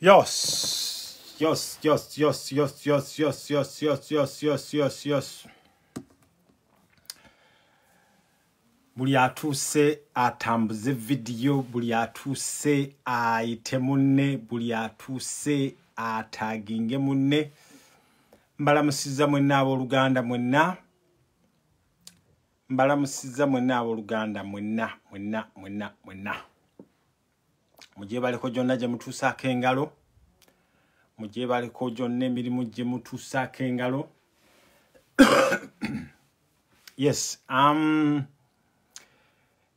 Yes. Buli atuuse atambuze video, buli atuuse ayite munne, buli atuuse ataginge munne. Mbalamusiza mwenna abooluganda mwenna. Mbalamusiza mwenna abooluganda mwenna. Mujye baliko jonna gye mutuusaako engalo. Mujye baliko jonna emirimu gye mutuusaako engalo. Yes.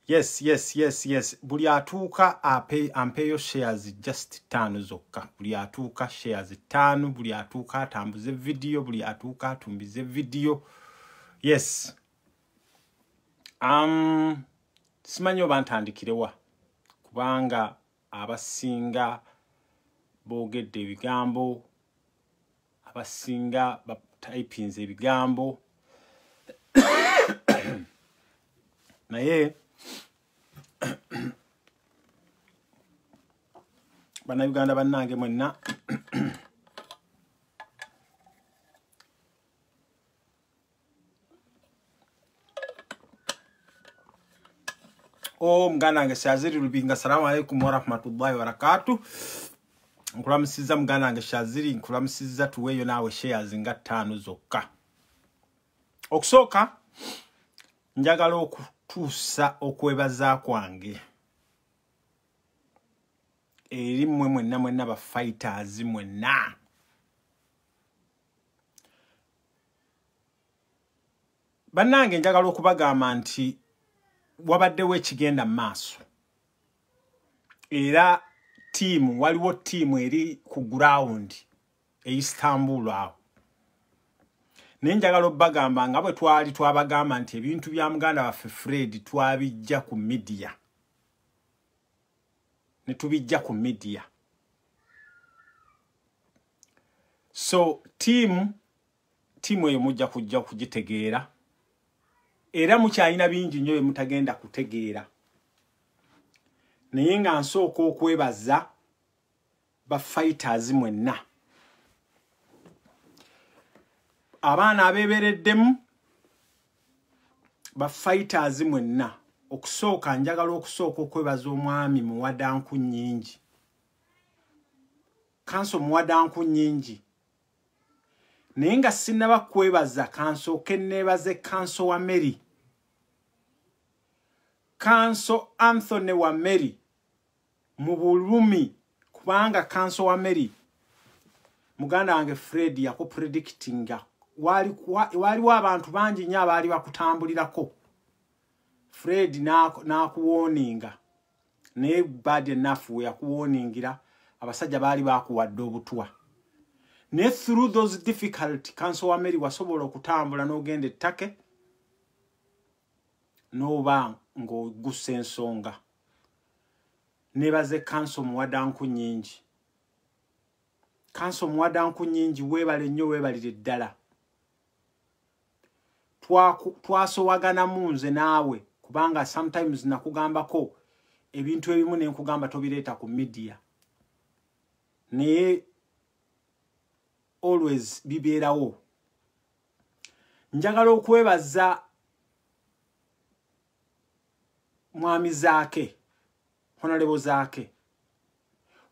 Yes. Buli atuuka ampeeyo shares just 5 zokka. Buli atuuka shares 5, buli atuuka atambuze video, buli atuuka atumbize video. Yes. Simanyi oba ntandikirewa kubanga abasinga boogedde ebigambo, abasinga batypinze ebigambo. Naye bannayuganda bannange mwenna muganda wange Shaziri Lubinga, assalamu alaikum wa rahmatullahi wa barakatuh. Nkulamusiza muganda wange Shaziri, nkulamusiza tuweeyo naawe shares nga 5 zokka. Okusooka njagala okutuusa okwebaza kwange eri mmwe mwenna ba fighters mwenna. Bannange njagala okubagamba nti wabaddewo ekigenda mu maaso. Era waliwo team eri ku ground e Istanbul awo. Naye njagala obbagamba nga bwe twabagamba nti ebintu bya muganda waffe Fred twabijja ku media. Ne tubijja ku media. So team eyo mujja kujja kugitegeera. Era mukyalina bingi nnyo bye mutagenda kutegeera. Naye nga nsooka okwebaza ba fighters mwenna. Abaana abeebereddemu ba fighters mwenna. Okusooka njagala okusooka okwebaza omwami Muwadanku Nnyingi. Kanso Muwadanku Nnyingi. Naye nga sinnaba kwebaza kansooke neebaze Kanso wa Mary. Kanso Anthony wa Mary mu Bulumi, kubanga Kanso wa Mary muganda wange Fred yakupredictinga waliwo abantu bangi nnyo abaali bakutambulirako. Fred n'akuwoninga, naye bad enough we yakuwoningira abasajja baali bakuwadde obutwa. Ne through those difficult Kanso wa Mary wasobola okutambula n'ogenda ettake n'oba ng'ogussa ensonga. Nebaze Kanso Muwadanku Nnyingi. Kanso Muwadanku Nnyingi weebale nnyo, weebalire ddala. Twasowaganamu nze naawe kubanga sometimes nakugambako ebintu ebimu ne nkugamba tobireeta ku media. Naye always bibeerawo. Njagala okwebaza mwami Zaake, Honorable Zaake.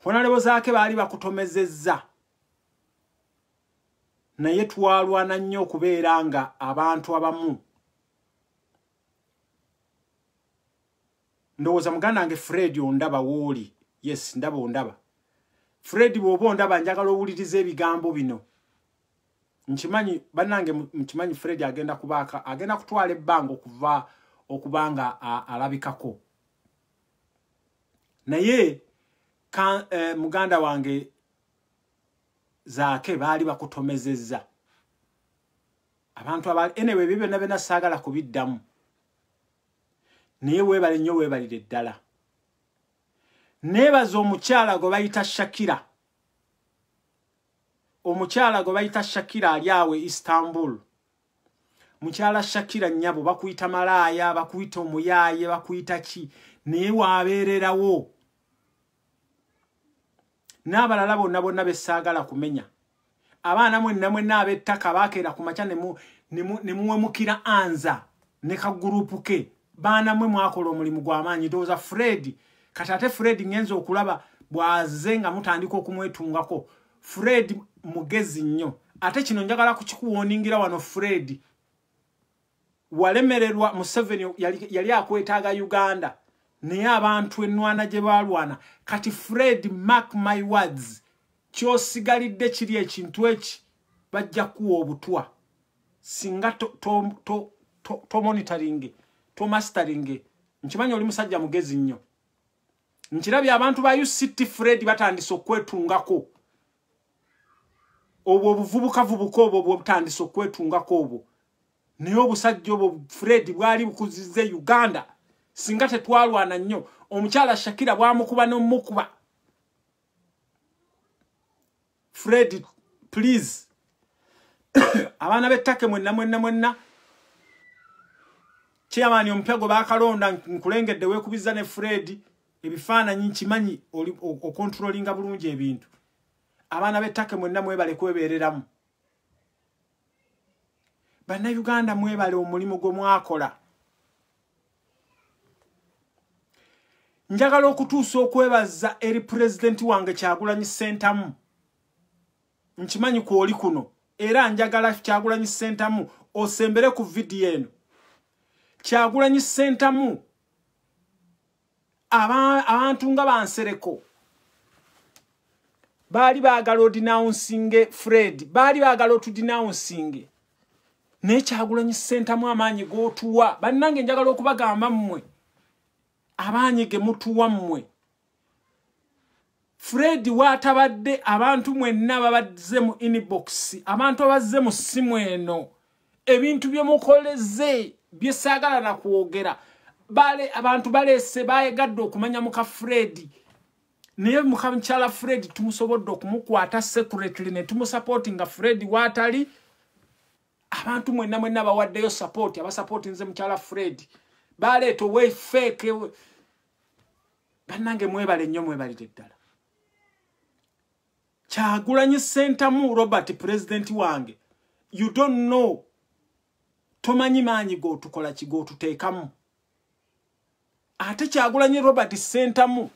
Honorable Zaake baali bakutomezezza. Naye twalwana nnyo okubeera nga abantu abamu. Ndowooza muganda wange Fred ondaba wooli. Yes, ndaba ondaba. Fred bw'oba ondaba njagala owuliriza ebigambo bino. Nkimanyi bannange nkimanyi Fred agenda kutwala ebbanga okubanga alabikako. Naye muganda wange Zaake baali bakutomezezza. Abantu abaali anyway byonna saagala kubiddamu. Naye weebale nnyo, weebalire ddala. Neebaza omukyala gwe bayita Shakira. Omukyala gwe bayita Shakira ali awe Istanbul. Mukyala Shakira nnyabo bakuyita malaaya, bakuyita omuyaaye, bakuyita ki. Naye waabeererawo. n'abalala bonna bessaagala kumenya abaana mwenna ab'ettaka baakeera ku makya ne muwemukira anza ne kagurupu ke baana mwe mwakola omulimu gw'amaanyi ndowooza Fred kati ate Fred ngenza okulaba bwaze nga mutandika okumwetungako Fred mugezi nnyo ate kino njagala kukikuwooningira wano Fred walemererwa Museveni yali akwetaaga Uganda naye abantu ennwana gye baalwana kati Fred mark my words kyosigalidde kiri ekintu eki bajja kuwa obutwa singa to monitoring to mastering nkimanyi oli musajja mugezi nnyo nkirabye abantu ba UCT Fred batandise okwetungako obwo obuvubuka obwo butandise okwetungako obwo naye obusajja obwo Fred bwali bukuzizze Uganda singa tetwalwana nnyo omukyala Shakira bwamukuba n'omukuba Fred please abana bettake mwenna chairman ompego bakalonda nkulengedde wekubiza ne Fred ebifaananyi nkimanyi o controllinga bulungi ebintu abana bettake mwenna mwebale kwebereramu bana Uganda mwebale omulimu gwo mwakola njagala okutuusa okwebaza eri president wange Kyagulanyi Ssentamu nkimanyi kwoli kuno era njagala Kyagulanyi Ssentamu osembere ku video eno Kyagulanyi Ssentamu abantu nga bansereko bali baagala odenouncinge Fred bali baagala otudenouncinge ne Kyagulanyi Ssentamu amaanyi gootuwa bannange njagala okubagamba mmwe abaanyi ge mutuwa mmwe Fred watabadde abantu mwenna babazze mu inbox abantu abazze mu simu eno ebintu bye mukoleze byesaagala na kuogera bale abantu balese bayegadde okumanya muka Fred naye mukamchala Fred tumusobodde okumukwata secretly ne tumusupportinga Fred watali abantu mwenna bawaddeyo support abasupport nze muchala Fred bale to way fake bannange mwebale nnyo mwebalire ddala Kyagulanyi Ssentamu Robert president wange you don't know tomanyi maanyi go tukola kigo tuteekamu ate Kyagulanyi Robert Ssentamu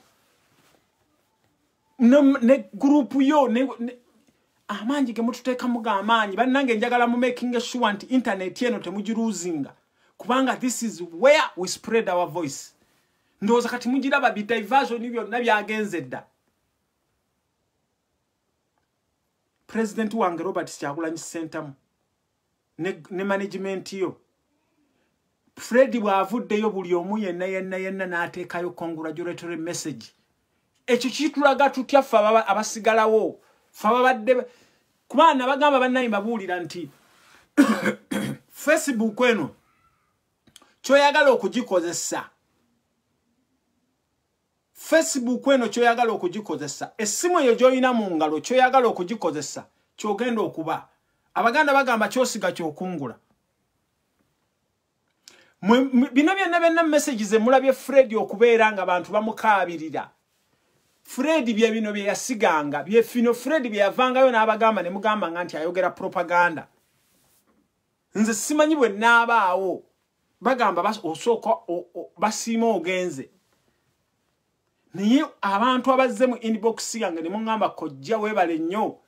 ne group yo ne amaanyi ge mututeekamu ga amaanyi bannange njagala mu making sure nti internet yeno temugiruzinga kubanga this is where we spread our voice ndowooza kati mugiraba bi diversion byonna byagenze dda president wange Robert Kyagulanyi Ssentamu ne management yo Fred bwavuddeyo buli omu yenna n'ateekayo congratulatory message ekyo kitulaga tutya ffe abasigalawo ffe ababadde kubana bagamba bannayi babuulira nti Facebook eno kyoyagala okugikozesa Facebook eno kyoyagala okugikozesa essimu eyo gy'olina mu ngalo kyoyagala okugikozesa kyogenda okuba abaganda bagamba kyosiga kyokungula bino byonna messages emulabye Fred okubeera nga abantu bamukaabirira Fred bye bino bye yasiganga bye fino Fred bye yavangayo n'abagamba ne mugamba nga nti ayogera propaganda nze simanyi bwe n'abaawo bagamba osooka basiima ogenze naye abantu abazze mu inbox yange ne mungamba kojja weebale nnyo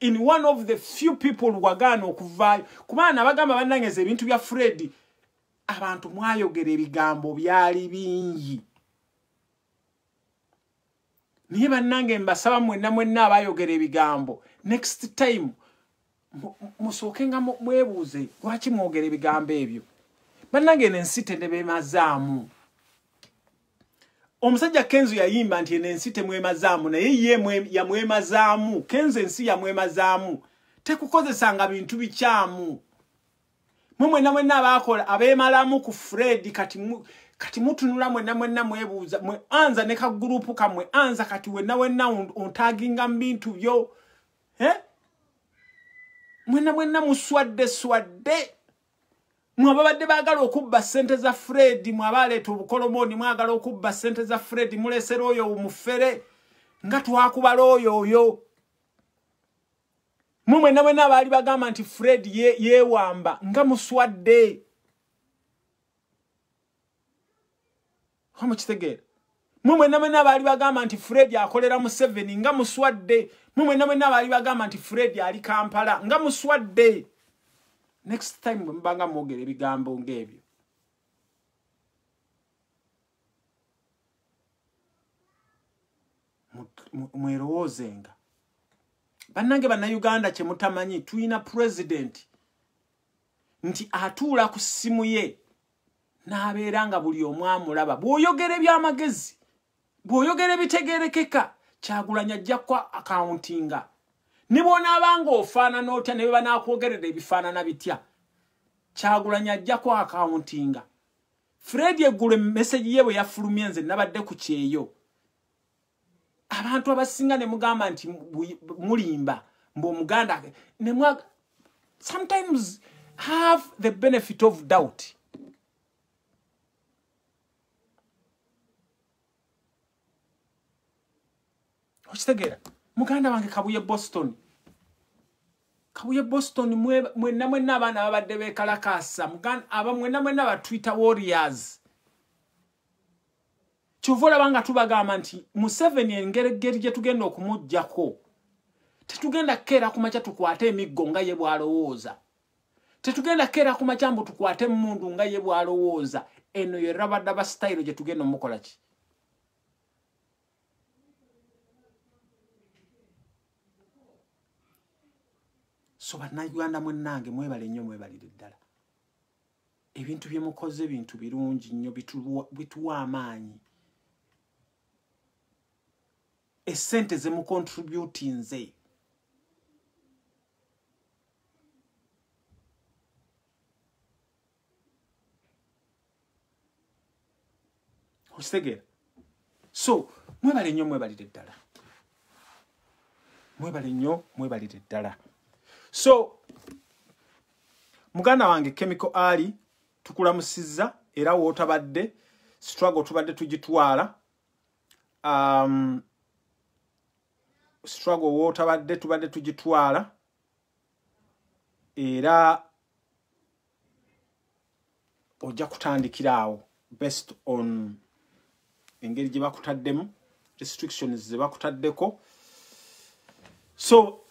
in one of the few people wagaana okuvaayo kubana bagamba bannangeze ebintu bya Fred abantu mwayogera ebigambo byali bingi naye bannange mbasaba mwenna abayogera ebigambo next time musooke nga mwebuuze lwaki mwogera ebigambo ebyo bannange n'ensi tebemazaamu omusajja Kenzo yayimba nti n'ensi temwemazaamu naye ye yamwemazaamu Kenzo ensi yamwemazaamu tekukozesanga bintu bikyamu mwenna abakola abeemalamu ku Fred kati mutunula mwenna mwebuuza mwe anza ne ka group kamwe anza kati wenna ontaginga mbintu byo mwenna muswadde mwabadde baagala okubba sente za Fred mwabaleeta obukolomoni mwagala okubba sente za Fred mulesera oyo omufere nga twakubala oyo mumwe nawe n'abaali bagamba nti Fred yeewamba nga muswadde hamukitegeera mumwe nawe n'abaali bagamba nti Fred akolera mu 7 nga muswadde mumwe nawe n'abaali bagamba nti Fred ali Kampala nga muswadde next time mbanga mwogera ebigambo ng'ebyo mwerowoozenga bannange bannayuganda kye mutamanyi tuyina president nti atuula ku ssimu ye n'abeera nga buli omu amulaba bw'oyogera eby'amagezi bw'oyogera ebitegeerekeka Kyagulanyi ajja kwa accountinga ne bw'onaabanga ofaanana otya ne bwe banaakuwogerera ebifaanana bitya Kyagulanyi ajja kwa accountinga Fred eggulo message ye bwe yafulumye nze nabadde ku kyeyo abantu abasinga ne mugamba nti mulimba mbo muganda ne mwa sometimes have the benefit of doubt Ochitegera muganda wange Kabuye Boston mwenna abaana babadde beekalakaasa muganda mwenna ba Twitter warriors Chuvola banga tubagamba nti Museveni engeregeri gye tugenda okumujjako tetugenda kera kumacha tukwate emiggo nga ye bwalowooza tetugenda kera kumacha mbu tukwate mundu nga ye bwalowooza eno ye rabadaba style gye tugenda omukola ki so bannayuganda mwennange mwebale nnyo mwebalire ddala ebintu bye mukoze bintu birungi nnyo bituwa amaanyi esente ze mu contributing ze Okitegera so mwebale nnyo mwebalire ddala mwebale nnyo mwebalire ddala so muganda wange Chemical Ali tukulamusizza era wootabadde struggle tubadde tugitwala struggle wootabadde tubadde tugitwala era ojja kutandikiraawo based on engeri gye bakutaddemu restrictions ze bakutaddeko so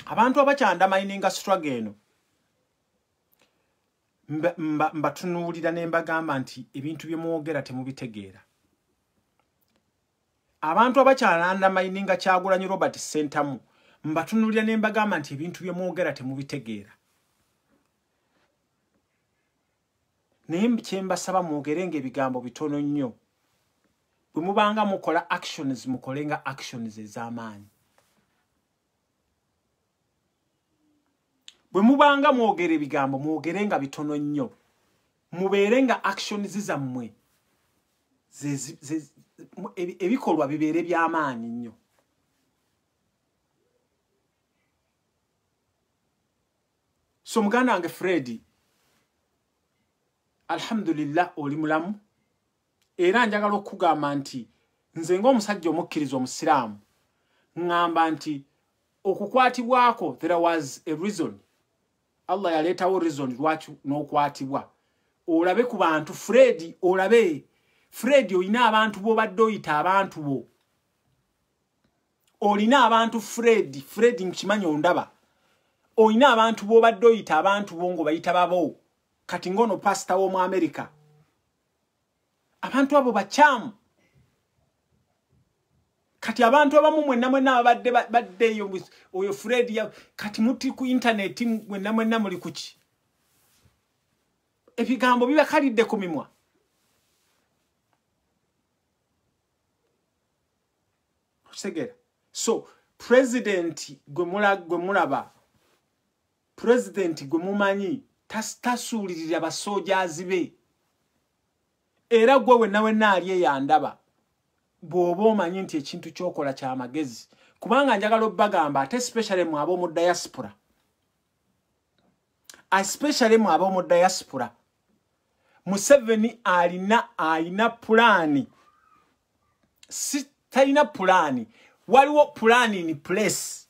abantu abakyanda mining struggle eno mbatunuulira ne mbagamba nti ebintu bye mwogera temubitegeera abantu abakyalanda mining Kyagulanyi Robert Sentamu mbatunuulira ne mbagamba nti ebintu bye mwogera temubitegeera naye kye mbasaba mwogerenga ebigambo bitono nnyo bwe mubanga mukola actions mukolenga actions ez'amaanyi bwe mubanga mwogera ebigambo mwogerenga bitono nnyo mubeerenga actions zammwe ebikolwa bibeere by'amaanyi nnyo so muganda wange Fred alhamdulillah oli mulamu era njagala okugamba nti nze ng'omusajja omukkiriza omusiraamu ngamba nti okukwatibwako there was a reason Allah yaleetawo reason lwaki n'okwatibwa olabe ku bantu Fred olabe Fred olina abantu b'obadde oyita abantu bo olina abantu Fred nkimanyi ondaba olina abantu b'obadde oyita abantu bo ngo bayita babo kati ngono pastor w'omu America abantu abo bakyamu kati abantu abamu mwenna abadde oyo Fred kati muti ku internet mwenna muli kuki ebigambo bibakalidde ku mimwa Segera so president gwe mulaba president gwe mumanyi tasuulirira basoojazi be era gwe wenna ali eyandaba bw'oba omanyi nti ekintu kyokola kya magezi kubanga njagala obbagamba ate especially mu ab'omu diaspora Museveni alina pulaani talina pulani waliwo pulani in place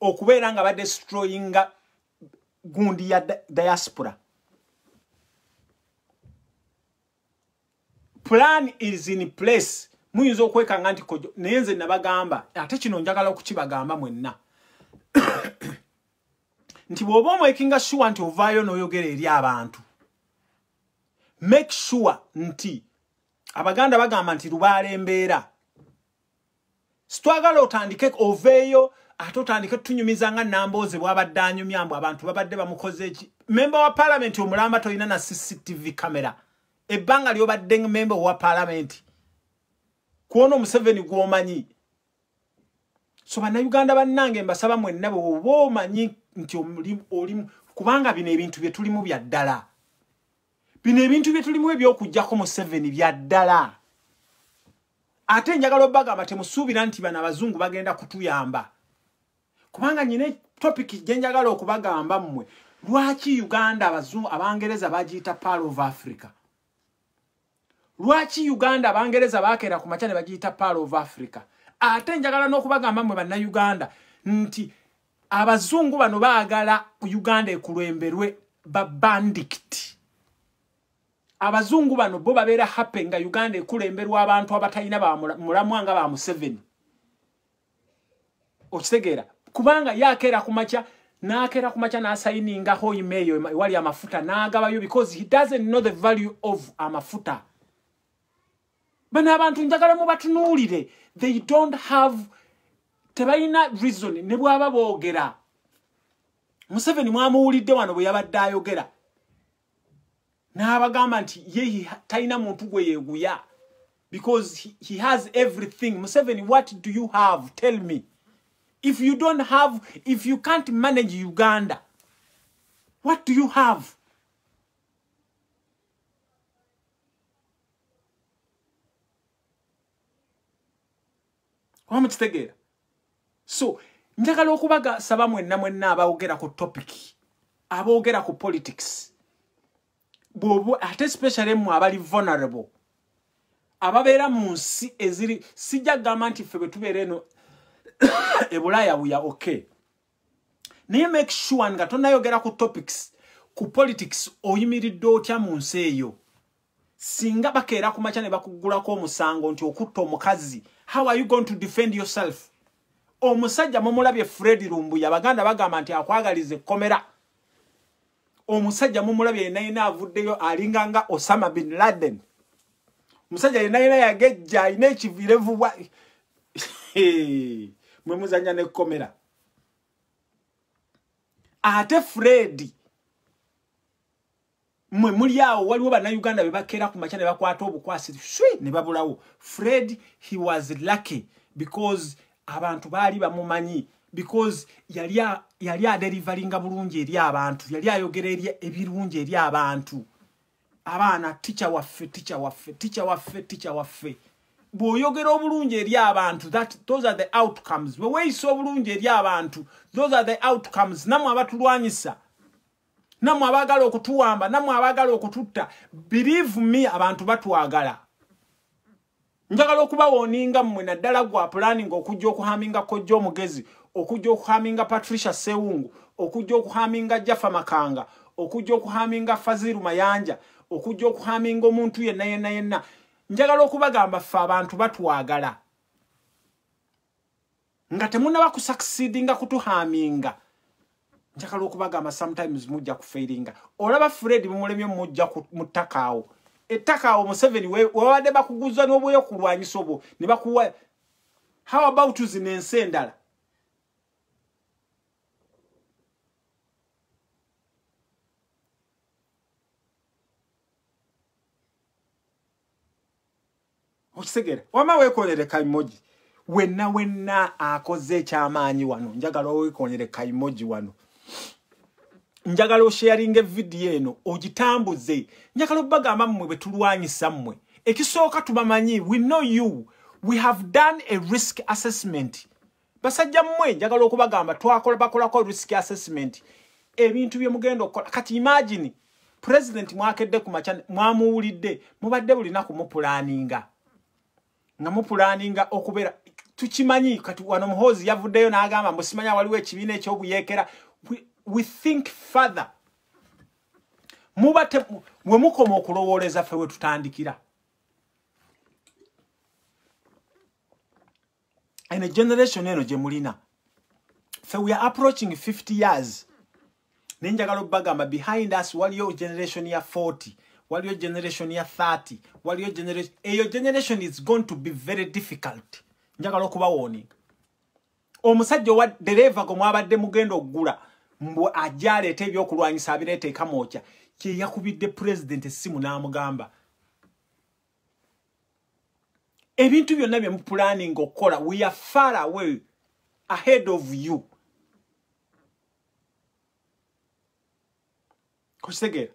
okubeera nga badestroyinga gundi ya diaspora. Plan is in place. Muyinza okwekanga nti kojo naye nze nabagamba ate kino njagala okukibagamba mwenna nti bw'oba omwekinga sure nti ovaayo n'oyogera eri abantu, make sure nti Abaganda bagamba nti lubaala embeera. Sitwagala otandike oveeyo ate otandike tunyumiza nga Nambooze bw'abadde anyumya mbu abantu babadde bamukoze eki. Member wa parliament omulamba toyina na CCTV camera. Ebbanga ly'obadde member wa parliament. Kuono Museveni gw'omanyi. So bannayuganda bannange mbasaba mwenna bw'oba omanyi nti oli kubanga bino ebintu bye tulimu bya ddala. Bino ebintu bye tulimu eby'okuggyako Museveni bya ddala. Ate njagala obbagamba temusuubira nti bano abazungu bagenda kutuyamba. Kubanga nyine topic gye njagala okubagamba mmwe. Lwaki Uganda abazungu Abangereza bagiyita Pearl of Africa? Lwaki Uganda Abangereza bakeera ku makya ne bagiyita Pearl of Africa? Ate njagala n'okubagamba mmwe bannayuganda nti abazungu bano baagala Uganda ekulwemberwe ba bandit. Abazungu bano bo babeera happy nga Uganda ekulemberwa abantu abatalina ba mulamwa nga ba Museveni. Okitegeera kubanga yakeera ku makya n'asayininga ho email wali amafuta n'agabayo because he doesn't know the value of amafuta. Bano abantu njagala mu batunuulire, they don't have tebalina reason ne bwaba boogera. Museveni mwamuwulidde wano bwe yabadde ayogera n'abagamba nti ye talina muntu gwe yeeguya because he has everything. Museveni, what do you have? Tell me. If you don't have, if you can't manage Uganda, what do you have? Wamukitegera? So, njagala okubaga saba mwenna abaogera ku topic, abaogera ku politics. Bobo ate especially mu abali vulnerable. Ababeera mu nsi eziri sijja gamba nti ffe bwe tubeera eno ebulaya we are okay. Naye make sure nga tonayogera ku topics ku politics oyimiridde otya mu nsi eyo. Singa bakeera ku makya ne bakugulako omusango nti okutta omukazi, how are you going to defend yourself? Omusajja mumulabye Fred Lumbuya Abaganda bagamba nti akwagalize komera. Omusajja mumulabye yenayina avuddeyo alinganga Osama bin Laden. Musajja yenayina yagejja ine ekivirevu bwa mwe muzanya ne komera. Ate Fred mwe muli awo waliwo bannayuganda be bakeera ku makya ne bakwata obukwasi ne babulawo. Fred, he was lucky because abantu baali bamumanyi, because yali adeliveringa bulungi eri abantu, yali ayogera eri ebirungi eri abantu. Abaana teacher waffe bw'oyogera obulungi eri abantu, those are the outcomes. Bwe weeyisa obulungi eri abantu, those are the outcomes. Namwe abatulwanyisa, namwe abaagala okutuwamba, namwe abaagala okututta, believe me abantu batwagala. Njagala okubawoninga mmwe naddala gwa planning okujja okuhaminga Kojja Omugezi, okujja okuhaminga Patricia Sewungu, okujja okuhaminga Jaffa Makanga, okujja okuhaminga Faziru Mayanja, okujja okuhaminga omuntu yenna. Njagala okubagamba ffe abantu batwagala. Nga temunaba kusucceedinga kutuhaminga. Njagala okubagamba sometimes mujja kufairinga. Olaba Fred mumulemye mujja mu ttaka. Ettaka awo Museveni wabadde bakuguza n'obweyo kulwanyisa obwo ne bakuwa. How about zino ensi endala? Okisegera wama weekolere kaimoji wenna akoze ekyamaanyi wano. Njagala weekolere kaimoji wano. Njagala osharinge video eno ogitambuze. Njagala obagamba mmwe bwe tulwanyisa mmwe. Ekisooka tubamanyi, we know you. We have done a risk assessment. Basajja mmwe njagala okubagamba bakolako risk assessment. Ebintu bye mugenda okukola. Kati imagine president mwakedde ku makya mwamuwulidde, mubadde bulina kumupulaninga. nga mupulaninga okubeera tukimanyi kati wano muhozi yavuddeyo n'agamba musimanya waliwo ekibiina ekyobuyeekera we think further mubate we mukoma okulowooleza ffe we tutandikira ene generation eno gye mulina ffe we are approaching 50 years nenjagala obbagamba behind us waliyo generation ya 40 waliyo generation ya 30 waliyo generation eyo generation is going to be very difficult njagala okubawoninga omusajja wa dereva go mwabadde mugenda okugula mbu ajaleeta ebyokulwanyisa abireeta ekamooca kye yakubidde president essimu n'amugamba ebintu byonna bye mupulaning okukola we are far away ahead of you kukitegera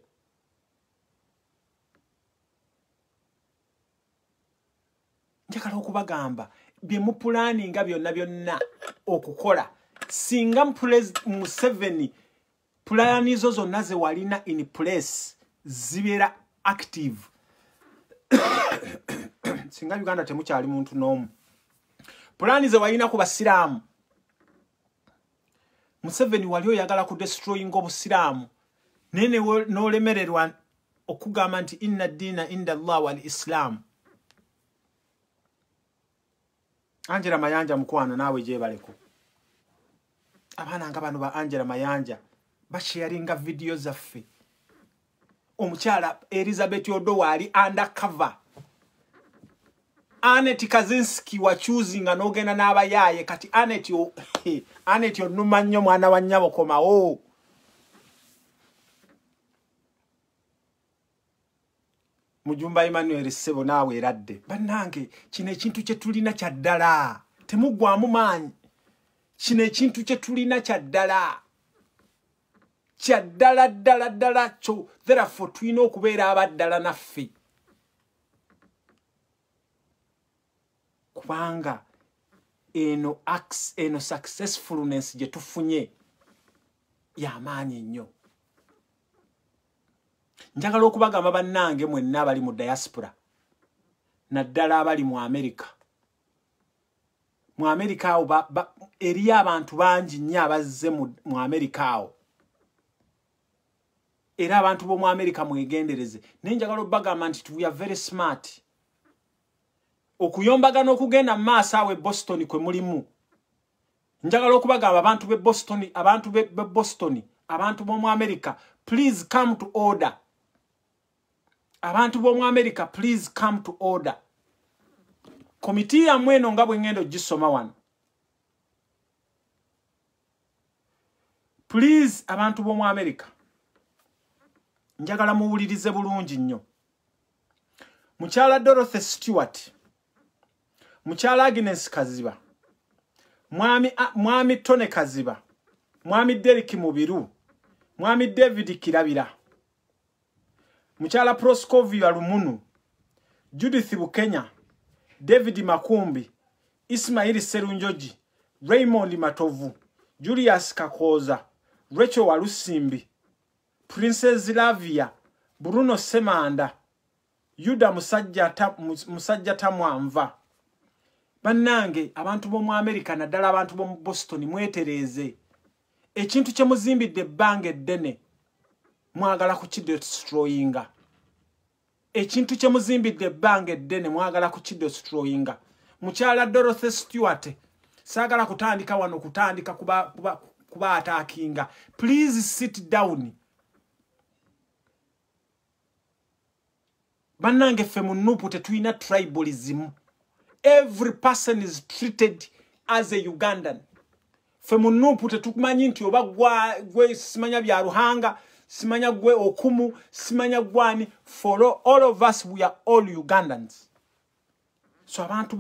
njagala okubagamba bye mupulaninga byonna okukola singa Museveni pulanizo zonna ze walina in place zibeera active singa Uganda temukyali muntu n'omu pulani ze walina ku basiraamu Museveni wali oyagala ku destroying obusiraamu nene n'olemererwa okugamba nti inna ddiina inda Allah wal Islam. Angela Mayanja mukwana naawe gyebaleko abaana nga bano ba Angela Mayanja basharinga video zaffe omukyala Elizabeth Odo wali undercover Anet Kaczynski wa choosing n'ogenda n'abayaye kati Anet onuma nnyo mwana wa nnyabo komawo Mujumba Emmanuel Sebo naawe eradde bannange kino ekintu kye tulina kya ddala temuggwamu maanyi kino ekintu kye tulina kya ddala ddala kyo therefore tulina okubeera abaddala naffe kubanga eno successfulness gye tufunye y'amaanyi nnyo. Njagala okubagamba bannange mwenna abali mu diaspora naddala abali mu America. Mu America awo eri abantu bangi nnyo abazze mu America awo. Era abantu bo mu America mwegendereze. Nenjagala okubagamba nti we are very smart. Okuyombagana okugenda maaso awe Boston kwe mulimu. Njagala okubagamba abantu be Boston, abantu bo mu America, please come to order. Abantu bo mu America, please come to order. Komiti ya mweno nga bwe ngendo gisoma wano. Please abantu bo mu America. Njagala muwulirize bulungi nnyo. Mukyala Dorothy Stewart. Mukyala Agnes Kaziba. Mwami Tone Kaziba. Mwami Derek Mubiru. Mwami David Kirabira. Muchala Proscovia Lumunu, Judith Bukenya, David Makumbi, Ismaili Serunjoji, Raymond Matovu, Julius Kakoza, Rachel Walusimbi, Princess Lavia, Bruno Semanda, Yuda Musajja Tamwamva. Bannange abantu bo mu America naddala abantu bo mu Boston mwetereze. Ekintu kye muzimbidde ebbanga eddene. Mwagala kukidestroyinga. Ekintu kye muzimbidde ebbanga eddene mwagala kukidestroyinga. Mukyala Dorothy Stewart saagala kutandika wano kutandika kuba attackinga. Please sit down. Bannange ffe mu Nuupu tetulina tribalism. Every person is treated as a Ugandan. Ffe mu Nuupu tetumanyi nti oba gwe simanya bya Ruhanga simanya gwe okumu simanya gwani. For all of us we are all Ugandans. So abantu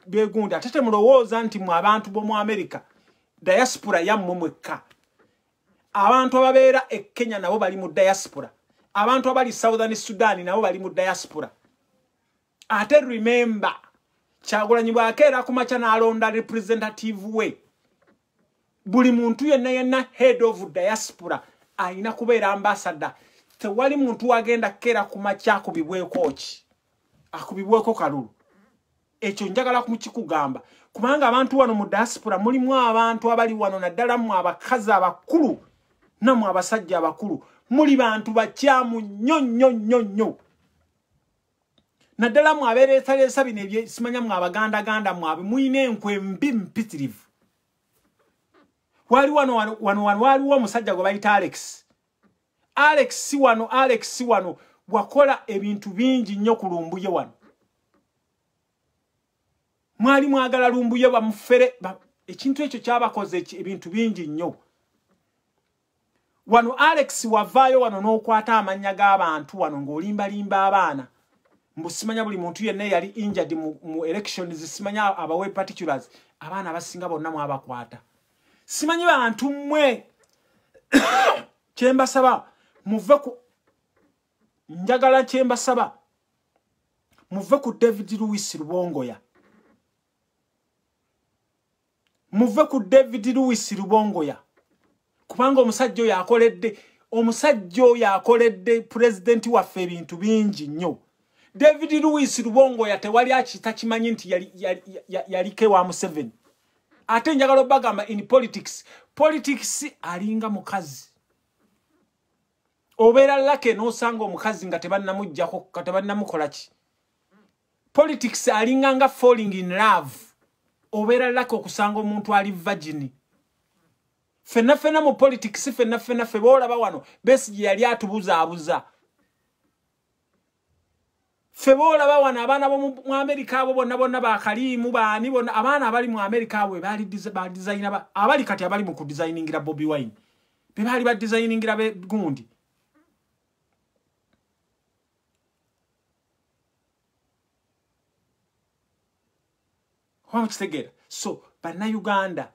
begunda tete mulowooza nti mu abantu bo mu America diaspora yammwe mwekka. Abantu ababeera e Kenya nabo bali mu diaspora. Abantu abali Southern Sudan nabo bali mu diaspora. Ate remember Kyagulanyi bw'akeera kumakya n'alonda representative we. Buli muntu yenna head of diaspora ayina kubeera ambassador. Tewali muntu agenda keera kumakya akubibweko ki. Akubibweko kalulu. ekyo njagala kumukikugamba kubanga abantu wano mu diaspora mulimu abantu abali wano naddala mu abakazi abakulu namwe abasajja abakulu muli bantu bakyamu nnyo naddala mu abereetaleesa bino ebyesimanya mu abagandaganda mwabwe muyina enkwe mbi mpitirivu wali wano waliwo omusajja gwe bayita Alex wano wakola ebintu bingi nnyo ku Lumbuye wano mwali mwagala Lumbuye bamufere ekintu ekyo kyabakoze ebintu bingi nnyo wano Alex wavaayo wano n'okwata amanya g'abantu wano ng'olimbalimba abaana mbusimanya buli muntu yenna yali injured mu elections simanya abawe particulars abaana abasinga bonna mwabakwata simanyi bantu mmwe kyembasaba muve ku njagala kyembasaba muve ku David Louis Rubongoya muve ku David Louis Rubongoya kubanga omusajja oyo akoledde president waffe ebintu bingi nnyo David Louis Rubongoya tewali akita kimanyi nti yalike wa Museveni ate njagala bagamba in politics alinga mukazi obeera lake n'osanga omukazi nga tebannamuggyako katebannamukola ki politics alinga nga falling in love obeera lake okusanga omuntu ali virgin fenna mu politics fenna fe boolaba wano Besigye yali atubuzaabuza fe boolaba wano abaana mu America abo bonna bakaliimu baani bonna abaana abali mu America abo baali designer abali kati abali mu kudesigningira Bobby Wine be baali ba designingira be gundi Wamukitegera so bana Uganda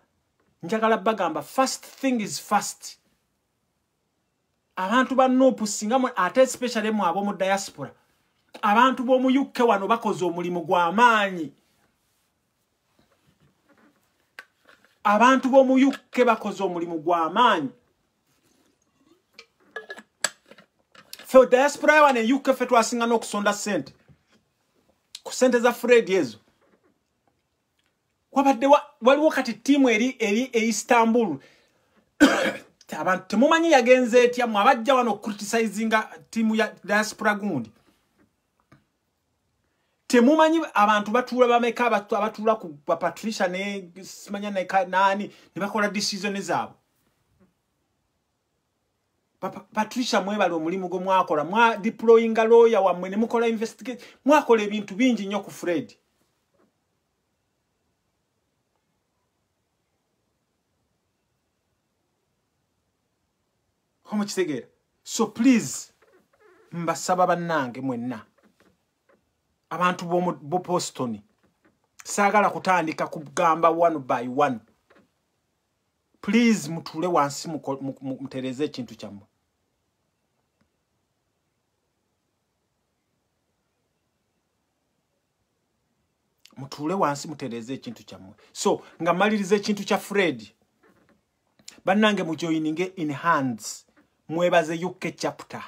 njagala bagamba first thing is first abantu bannopu singa ate especially mu abo mu diaspora abantu b'omu UK wano bakoze omulimu gw'amaanyi abantu b'omu UK bakoze omulimu gw'amaanyi fe diaspora wano UK fe twasinga n'okusonda sente ku sente za Fred ezo wabadde waliwo kati tiimu eri Istanbul abantu temumanyi yagenze etya mwabajja wano criticizinga tiimu ya diaspora gundi temumanyi abantu batuula bameka abatuula ku Patricia ne simanya nani ne bakola decision zaabo Patricia mwebale omulimu gwo mwakola mwa deploying a lawyer wamwe ne mukola investigate mwakola ebintu bingi nnyo ku Fred Homukitegera so please mbasaba bannange mwenna abantu bo Boston saagala kutandika kugamba one by one please mutule wansi mutereze ekintu kyammwe mutule wansi mutereze ekintu kyammwe so nga malirize ekintu kya Fred bannange mujoininge in hands mwebaze UK chapter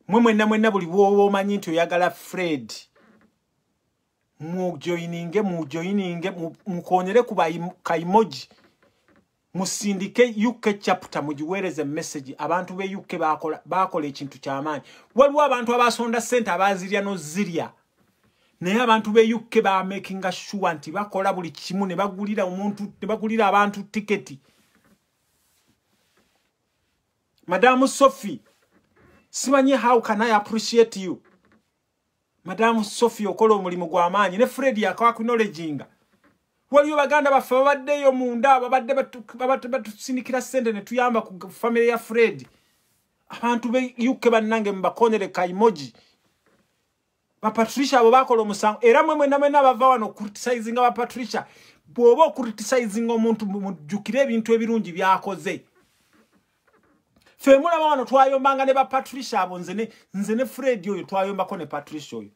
mwenna buli bwowo omanyi nti oyagala Fred mujoininge mukonyere ku kaimoji musindike UK chapter mujiweereze message abantu be UK bakola ekintu ky'amaanyi waliwo abantu abasonda sente abazirya nozirya naye abantu be UK ba making sure nti bakola buli kimu ne bagulira abantu tiketi Madam Sophie simanyi how can I appreciate you Madam Sophie okola omulimu gw'amaanyi ne Fred yakwakunoleginga waliyo baganda baffe babaddeyo munda babadde batusindikira sente ne tuyamba ku family ya Fred abantu be UK bannange mbakonyere kaimoji ba Patricia abo bakola omusango era mwenna bava wano criticizing ba Patricia bwoba criticizing omuntu mujjukire ebintu ebirungi byakoze Femula wano twayombanga ne ba Patricia abo nze ne Fred oyo twayombako ne Patricia oyo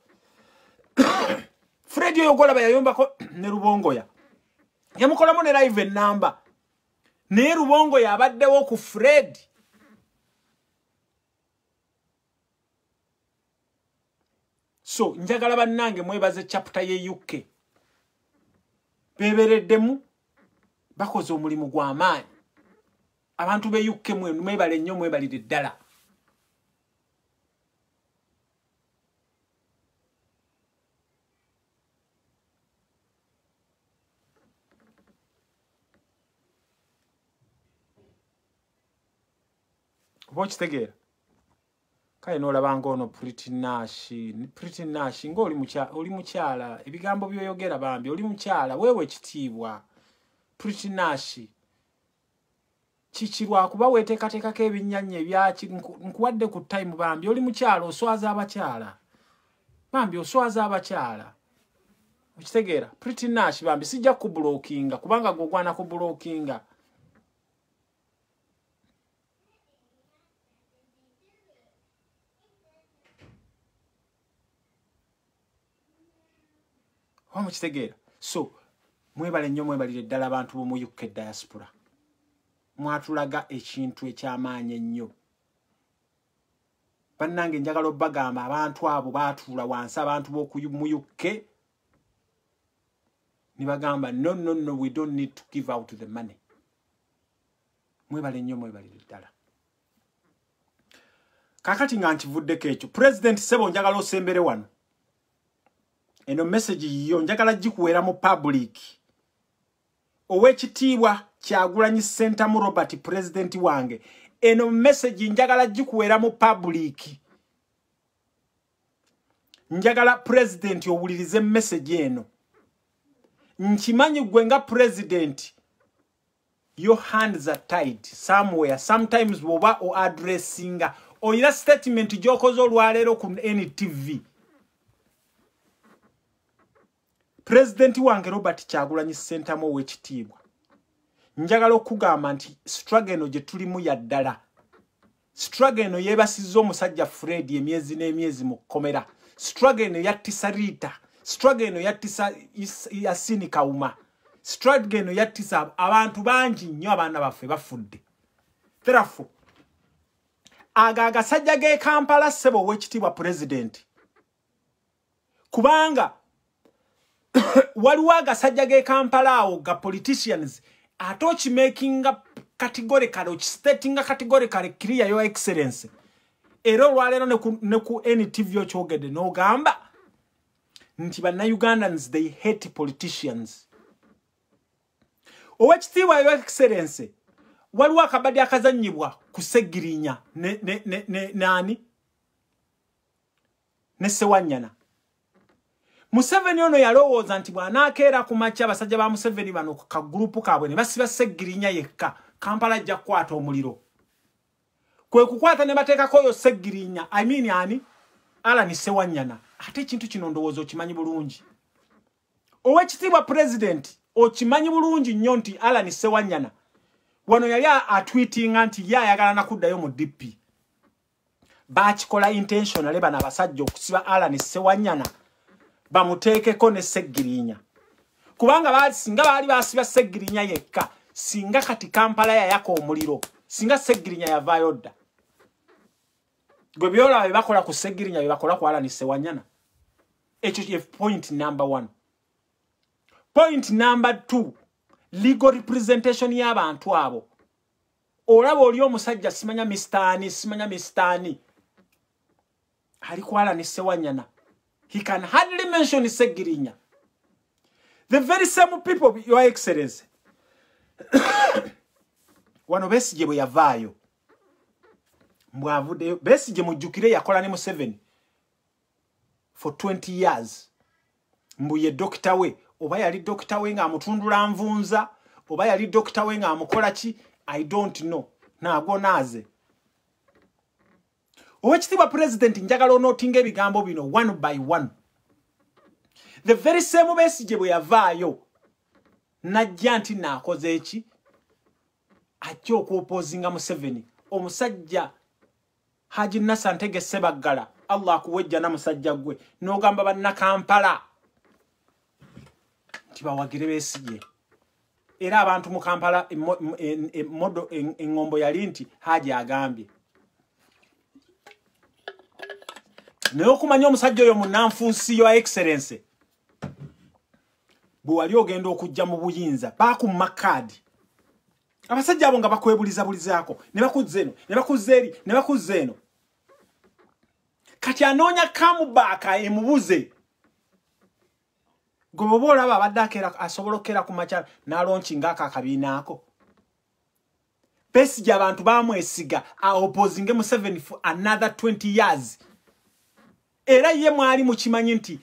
Fred oyo gola bayombako ne Rubongoya yamukolamu ne live number ne Rubongoya abaddewo ku Fred So njagala bannange mwebaze chapter ye UK bebereddemu bakoze omulimu gw'amaanyi abantu be UK mwebale nnyo mwebalire ddala Bochitegeera kale n'olabanga ono Pretty Nash ng'oli mukyala ebigambo byoyogera bambi oli mukyala weewe ekitiibwa Pretty Nash kikirwa kuba weeteekateekako ebinnyanya ebyaki nkuwadde ku time bambi oli mukyala oswaza abakyala bambi oswaza abakyala okitegeera Pretty Nash bambi sijja kublockinga kubanga gwogwana kublockinga Mukitegeera so mwebale nnyo mwebalire ddala abantu bo mu UK diaspora mwatulaga ekintu ekyamaanyi ennyo bannange njagala obbagamba abantu abo baatuula wansi abantu mu UK nibagamba no we don't need to give out the money mwebale nnyo mwebalire ddala kakati nga nkivuddeko ekyo President Sebo njagala osembere wano eno message yiyo njagala gikuwera mu public owekitiibwa Kyagulanyi Ssentamu Robert president wange eno message njagala gikuwera mu public njagala president owulirize message eno nkimanyi gwe nga president your hands are tied somewhere sometimes boba o addressinga oyira statement gyokoze olwaleero ku NTV President wange Robert Kyagulanyi Ssentamu owekitiibwa njagala okugamba nti struggle eno gye tulimu yaddala struggle eno yeebasizza omusajja Fred emyezi n'emyezi mu kkomera struggle eno yattisa Rita struggle eno yattisa Yasini Kauma struggle eno yattisa abantu bangi nnyo abaana baffe bafudde therefore agasajja g'e Kampala Ssebo owekitiibwa president kubanga waliwo agasajja g'e Kampala awo ga politicians ate okimakinga categorical okistatinga categorical clear your excellence era olwaleero ne ku NTV okyogedde n'ogamba nti bannayugandans they hate politicians owekitiibwa your excellence waliwo akabadde akazannyibwa ku Ssegirinya nani ne Ssewanyana Museveni ono yalowooza nti bw'anaakeera ku makya abasajja ba Museveni bano ku kagulupu kaabwe ne basiba Ssegirinya yekka Kampala ajja kukwata omuliro kwe kukwata ne bateekako oyo Ssegirinya ani Alan Ssewanyana ate ekintu kino ndowooza okimanyi bulungi owekitiibwa president okimanyi bulungi nnyo nti Alan Ssewanyana wano yali atweetinga nti ye ayagala nakuddayo mu DP baakikola intentionally bano abasajja okusiba Alan Ssewanyana bamuteekeko ne Ssegirinya kubanga singa baali basiba Ssegirinya yekka singa kati Kampala yayaka omuliro singa Ssegirinya yavaayo dda gwe byolaba bakola ku Ssegirinya bakola ku Alan Ssewanyana ekyo ye point number 1 point number 2 legal representation y'abantu abo olaba oli omusajja simanya mistani ali ku Alan Ssewanyana he can hardly mention Ssegirinya. The very same people, Your Excellency. Wano Besigye bwe yavaayo. Mwavude Besigye mujjukire yakola ne Museveni for 20 years. Mbuye dokita we, oba yali dokita we nga amutundula nvunza, oba yali dokita we nga amukola ki, I don't know. Naago naaze. Owekitiibwa president njagala onootinga ebigambo bino one by one. The very same Besigye bwe yavaayo najja nti naakoze eki ajja okwopozinga Museveni omusajja Haji Nasantege Sebaggala Allah akuwejja na musajja gwe n'ogamba banna Kampala nti bawagire Besigye era abantu mu Kampala modo engombo yali nti Haji agambye naye okumanya omusajja oyo munnanfuusi yo excellence bwe wali ogenda okujja mu buyinza bakumma kaadi abasajja abo nga bakwebulizaako ne bakuzza eno ne bakuzza eri ne bakuzza eno kati anoonya kamubaaka emubuze gwe bwe olaba abadde asobola okera ku makyala n'alonki ngaako akabiinaako Besigye abantu bamwesiga opposing Museveni for another 20 years era ye mwali mukimanyi nti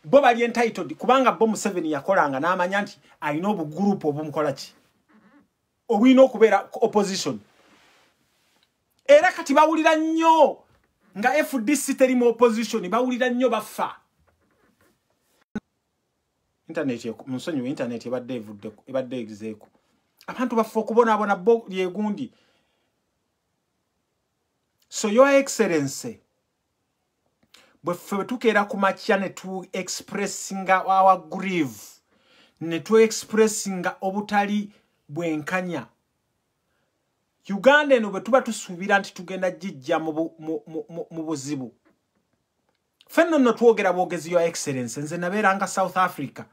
bo bali entitled kubanga bo Museveni yakolanga n'amanya nti alina obugroup obumukola ki obulina okubeera opposition era kati bawulira nnyo nga FDC teri mu opposition bawulira nnyo bafa internet musonyi internet ebadde egizeeko abantu bafa okubonaabona bo yegundi so your excellency bwe ffe tukeera ku makya ne tu expressinga our grief ne tu expressinga obutali bwenkanya Uganda eno bwe tuba tusuubira nti tugenda jijja mu buzibu fenno nno twogera bwogezi your excellency nze nabeeranga South Africa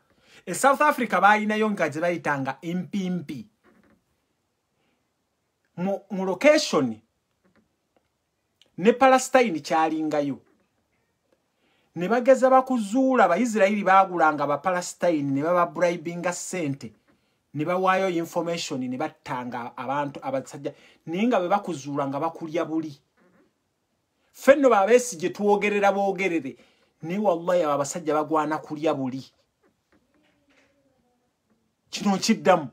South Africa baayinayo nga gye bayitanga empimpi mu location ne Palestine kyalingayo ne bageza bakuzuula Abayisirayiri baagulanga Abapalestine ne baba bribinga ssente ne bawaayo information ne battanga abantu abasajja naye nga bwe bakuzuula nga bakulya buli fenno Besigye twogerera boogerere naye wallahi abo abasajja bagwana kulya buli kino kiddamu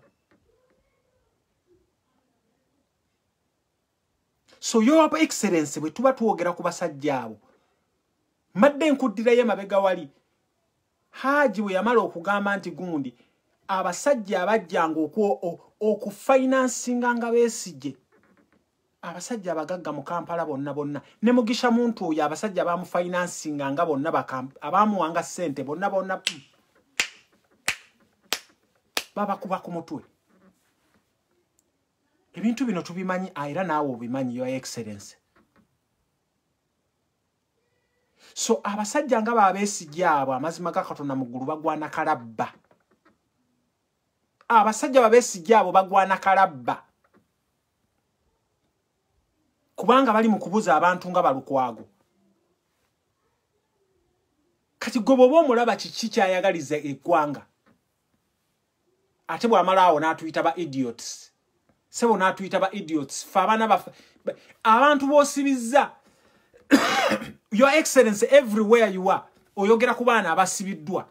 so your excellency bwe tuba twogera ku basajja abo madde nkuddirayo emabega wali Haji bwe yamala okugamba nti gundi abasajja abajjanga okufinansinga nga Besigye abasajja abagagga mu Kampala bonna ne Mugisha muntu oyo abasajja bamufinansinga nga bonna abamuwanga ssente bonna babakuba ku mutwe ebintu bino tubimanyi era naawe obimanyi your excellency so abasajja nga Besigye abo amazima ga Katonda mu ggulu bagwana kalabba abasajja Besigye abo bagwana kalabba kubanga bali mu kubuza abantu nga balukwago kati gwe bw'oba omulaba kiki kyayagaliza eggwanga ate bw'amalaawo n'atuyita ba idiots sebo n'atuyita ba idiots fe abaana baffe abantu b'osibizza your excellency everywhere you are oyogera ku baana abasibiddwa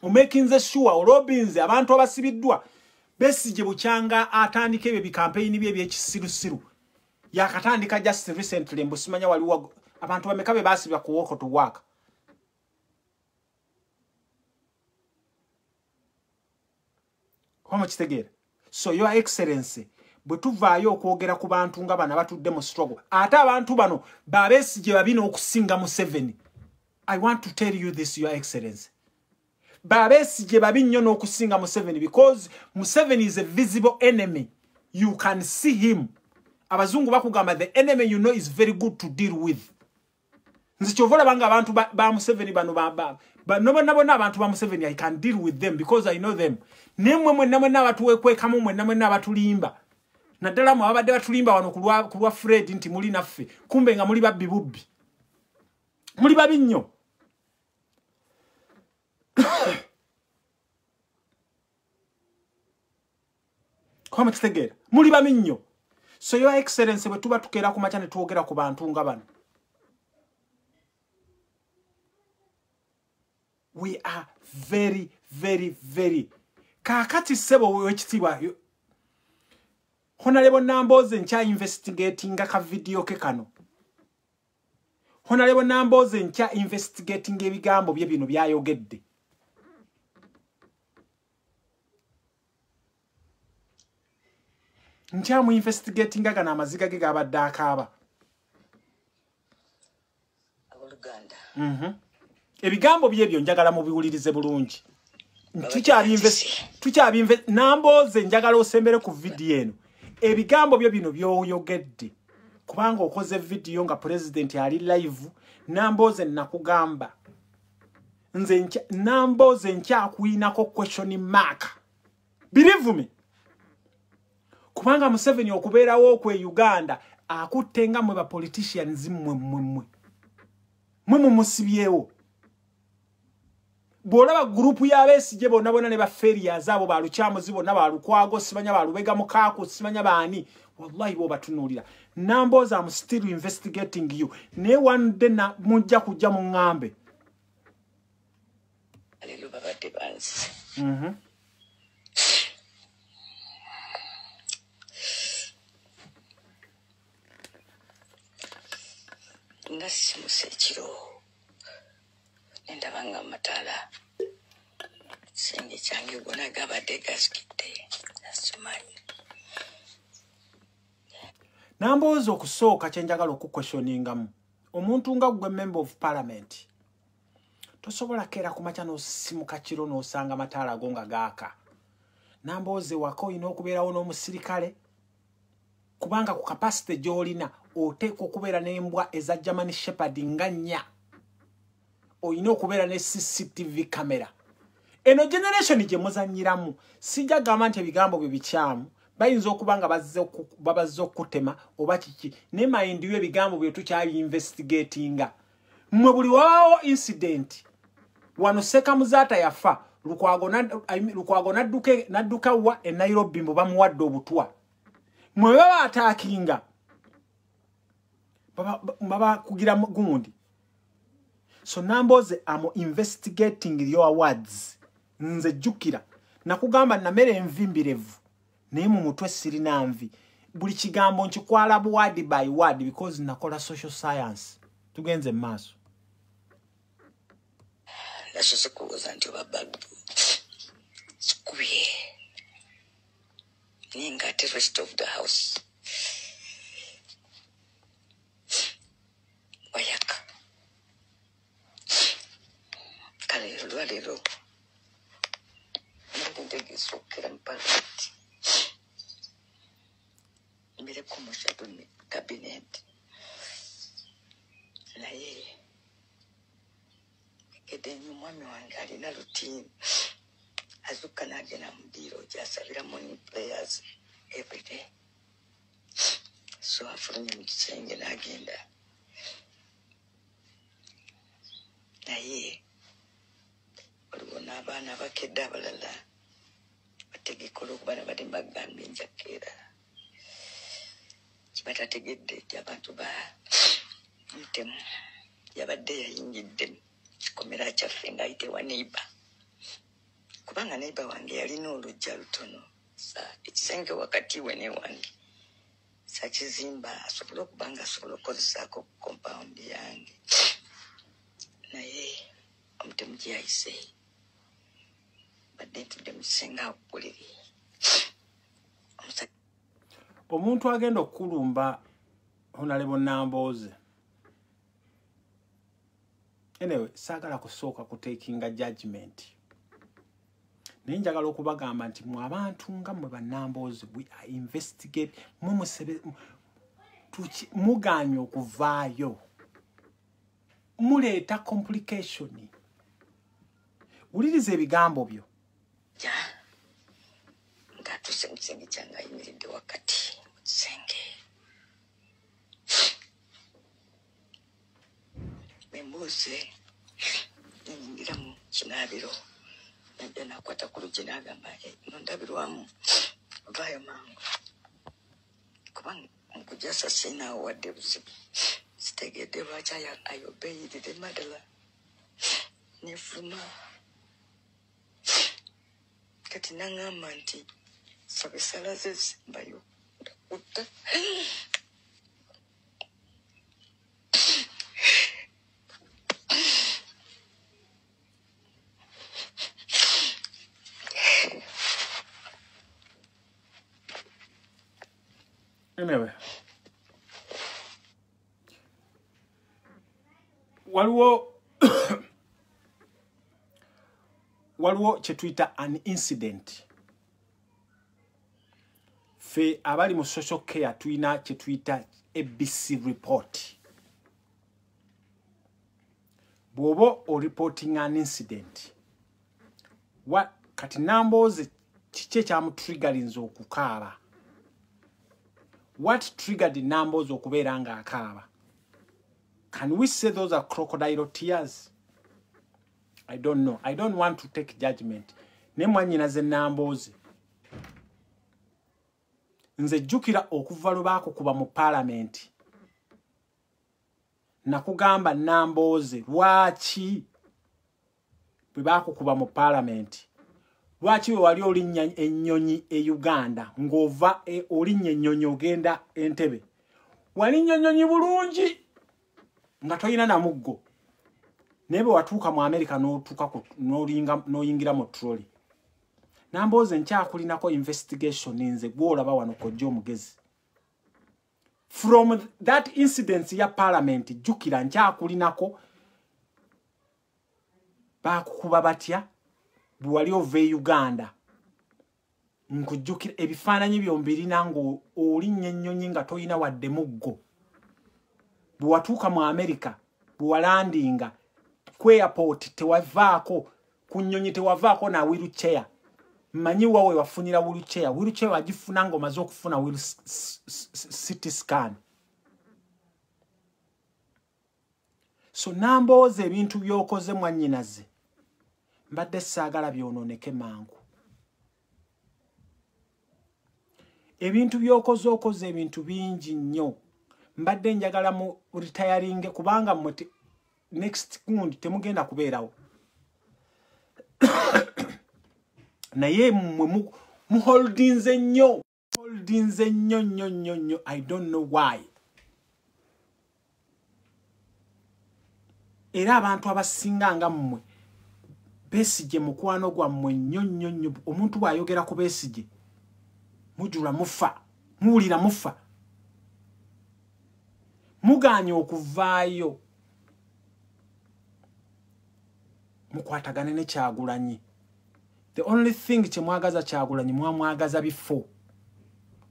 omakinze sure olobinze abantu abasibiddwa Besigye bukyanga atandika ebyo bikampeyini bye ebyekisirusiru yakatandika just recently mbusimanya waliwo abantu bameka be basibya ku walk to work Homo kitegera so your excellency bwe tuvaayo okwogera ku bantu nga bana batudde mu struggle ate abantu bano Besigye babina okusinga Museveni I want to tell you this your excellency Besigye babi nnyo n'okusinga Museveni because Museveni is a visible enemy you can see him abazungu bakugamba the enemy you know is very good to deal with nzichovola banga abantu ba Museveni bano bonna abantu ba Museveni I can deal with them because I know them nemwe mwe n'abatu wekwekamu mwe n'abatulimba naddala mu abadde batulimba wano kulwa Fred nti muli naffe kumbe nga muli babbi bubbi muli babi nnyo kwa mkitegera muli babi nnyo so your excellency bwe tuba tukeera ku makya ne twogera ku bantu nga bano we are very very very kakati sebo wekitibwa Honorable Namboze ncha investigating ka video ke kano Honorable Namboze ncha investigating ebigambo bye bino byayogedde ncha mu investigating ga amaziga ge gabadde akaaba ebigambo byebyo njagala mu biwulirize bulungi Namboze njagala osembere ku video eno ebigambo byo bino byoyogedde kubanga okoze video nga president ali live Namboze nakugamba nze Namboze nkyakuinako question mark. Believe me. Kubanga Museveni okubeerawo kwe Uganda akutenga mwe ba politicians mwe musibyewo. Bolaba group ya Besigye bonna ne ba failures abo balukyamo zibona balukwago simanya balubega mukaako simanya bani wallahi bo batunulira. Namboze I'm still investigating you. Ne one day na mujja kujja mu ngambe. Hallelujah baba debansi. Ngasi musechiro ndabanga matala singi change gona gabade gaskite asumani Namboze okusooka kyenjagala okuquestioningamu omuntu nga gwe member of parliament tosobola kera kumacha no simuka kiro no sanga matala gonga gaaka. Namboze wako ino okubeerawo n'omusirikale kubanga ku capacity gyolina oteeka okubeera n'embwa eza German Shepherd nganya oyina okubeera ne CCTV camera. Eno generation gye muzanyiramu sijja gamba nti ebigambo bye bikyamu bayinza okubanga babazze okutema oba kiki ne mind yo ebigambo bye tukyabi investigatinga. Mwe buli wao incident wano Seka Muzaata yafa Lukwago nadduka wa e Nairobi mbo bamuwadde obutwa. Mwe baba attackinga baba kugira gundi. So Namboze am investigating your words. Nze jukira nakugamba namere envimbirevu naye mu mutwe sirina nvi. Buli kigambo nkikwala word by word because nakola social science. Tugenze maaso. Lasho sikuuza nti babagu sikuye ninga the rest of the house wayaka kale lwalero ndege sokera mpalati mbere kumushato ni cabinet naye Kedenyu mwami wange alina routine azuka nagenda mu biro gyasabira morning prayers every day. So afulumye mu kisenge nagenda naye waliwo n'abaana abakedde abalala bategekkola okuba nabadde mbagambye njakeera kibatategedde nti abantu ba mutemu yabadde yayingidde kikomera kyaffe ng'ayitewa neighbor kubanga neighbor wange yalina olujja lutono sa ekisenge wakati we ne wange sakizimba asobola okuba nga asobola okukozesaako compound yange naye omutemu gye yayise badde ntudde mu kisenge awugguliri omuntu agenda okukulumba Honorable Namboze. Anyway, sagala kusooka kutekinga judgment. Nenjagala okubagamba nti mu abantu nga mwe ba Namboze we are investigate muganya okuvaayo. Muleeta complication. Uliriza ebigambo byo. Ja. Ngatuse mu kisenge kyange ayimiridde wakati mu kisenge. Membuze ningira mu kinaabiro najja nakwata ku lugi n'agamba nondabirwamu vaayo mangu kubanga mukujasa sinaawo wadde buzibu sitegedde lwaki ayobeyirire madala nefuluma kati naŋŋamba nti saba essala ze zimbayo ndakutta Anyway, waliwo kye tuyita an incident fe abali mu social care tuina kye tuyita ABC report. Bwobo o reporting an incident. What kati numbers kiche kya triggerinzo okukaaba. What triggered the numbers okubeera nga akaaba? Can we say those are crocodile tears? I don't know. I don't want to take judgment. Nemwanyina ze numbers. Nze jukira okuva lubaako kuba mu parliament. Nakugamba numbers lwaki bwe bakukuba mu parliament. Lwaki we wali olinya ennyonyi e Uganda ng'ova olinya ennyonyi ogenda Entebbe. Walinya ennyonyi bulungi nga toyina na muggo. Nebe watuuka mu America n'otuuka n'oyingira mu trolley. Namboze nkyakulinako investigation nze gwolaba wano kojja omugezi. From that incident ya parliament jukira nkyakulinako bakukuba batya bwali ove Uganda. Nkujukira ebifaananyi byombiri nango olinya ennyonyi nga toyina wadde muggo. Bwatuuka mu America bwalandinga ku airport tewavaako ku nnyonyi tewavaako na wheelchair. Manyi wawe wafunira wheelchair. Wheelchair wagifuna ngo maze okufuna CT scan. So numbers ebintu byokoze mwannyinaze. Mbadde saagala byononeke mangu. Ebintu byokoze okoze ebintu bingi nnyo. Mbadde njagala mu retiring kubanga mwete next kundi temugenda kubeerawo. Naye mu holdinze nnyo. Holdinze nnyo. I don't know why. Era abantu abasinga nga mmwe Besigye mukwano gwammwe nnyo. Omuntu bw'ayogera ku Besigye mujula mufa. Muwulira mufa. Muganye okuvaayo. Mukwatagane ne Kyagulanyi. The only thing kye mwagaza Kyagulanyi mwagaza bifo.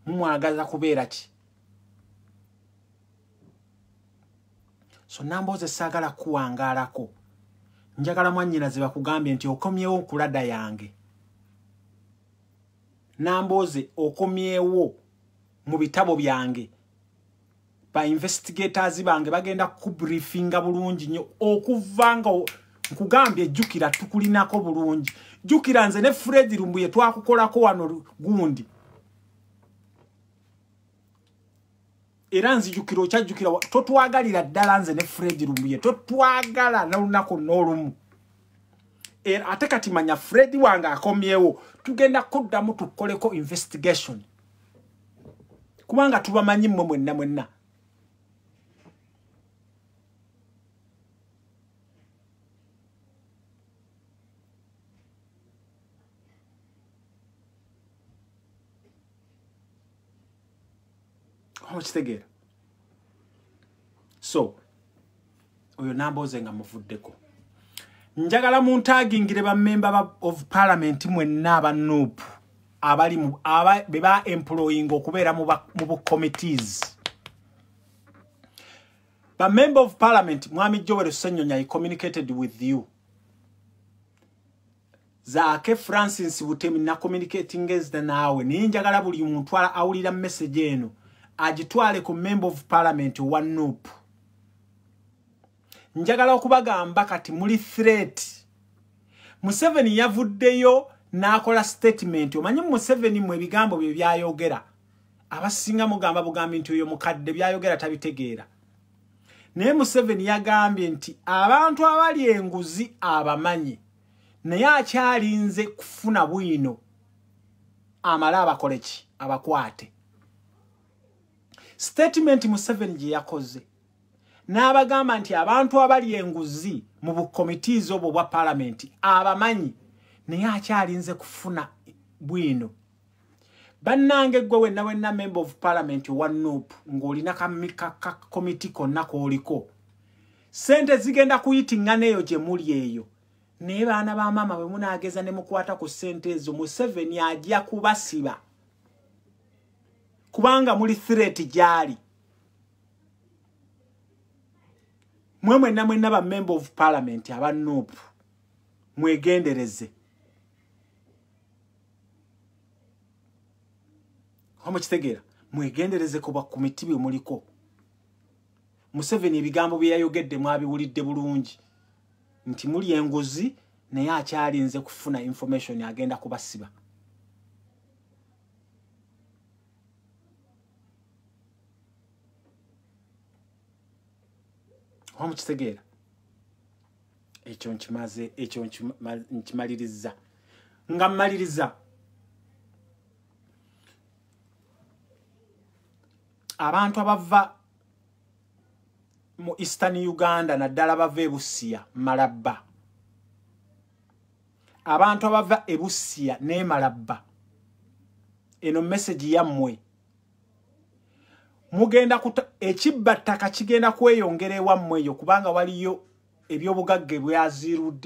Mwagaza kubeera ki. So namboze sagala kuwangalako. Njagala mwannyinaze bakugambye nti okomyewo kulada yange. Namboze okomyewo mu bitabo byange. Ba investigators bange bagenda kubriefinga bulungi nnyo okuvanga nkugambye jukira tukulinako bulungi. Jukira nze ne Fred Lumbuye twakukolako wano gundi. Era nzijukira okyajukira totwagalira ddala nze ne Fred Lumbuye totwagala n'olunaku n'olumu. Era ate kati manya Fred wange akomyewo tugenda kuddamu tukoleko investigation. Kubanga tubamanyi mmwe mwenna. Okitegera. So oyo namboze nga muvuddeko. Njagala muntagingire ba member of parliament mwenna aba NUP abali mu beba employing okubeera mu committees. Ba member of parliament Mwami Joel Ssenyonya I communicated with you. Zaake Francis Butemi na communicating ezda naawe ninjagala buli muntu awulira message eno agitwale ku member of parliament wa NUP. Njagala okubagamba kati muli threat. Museveni yavuddeyo n'akola statement. Omanyi Museveni mu ebigambo bye byayogera. Abasinga mugamba bugambi nti oyo mukadde byayogera tabitegeera. Naye Museveni yagambye nti abantu abali enguzi abamanyi. Naye akyalinze kufuna bwino. Amala abakoleki abakwate. Statement Museveni gye yakoze. N'abagamba nti abantu abali enguzi mu bukomitiizi obwo bwa parliament abamanyi naye akyalinze kufuna bwino. Bannange gwe wenna member of parliament wa NUP ng'olina ka committee konna k'oliko. Sente zigenda kuyitinga neyo gye muli eyo. Naye baana ba mama bwe munaageza ne mukwata ku sente ezo Museveni ajja kubasiba. kubanga muli threat gyali mwenna ba member of parliament aba Nuupu mwegendereze homo kitegera mwegendereze kuba komiti bye muliko Museveni ebigambo bye yayogedde mwabiwulidde bulungi nti muli enguzi naye akyalinze kufuna information agenda kubasiba homo kitegera ekyo nkimaze ekyo nkimaliriza nga mmaliriza abantu abava mu Eastern Uganda naddala bava e Busia Malaba abantu abava e Busia ne Malaba eno message yammwe mugenda kuta ekibbattaka kigenda kweyongerewa mmweyo kubanga waliyo ebyobugagge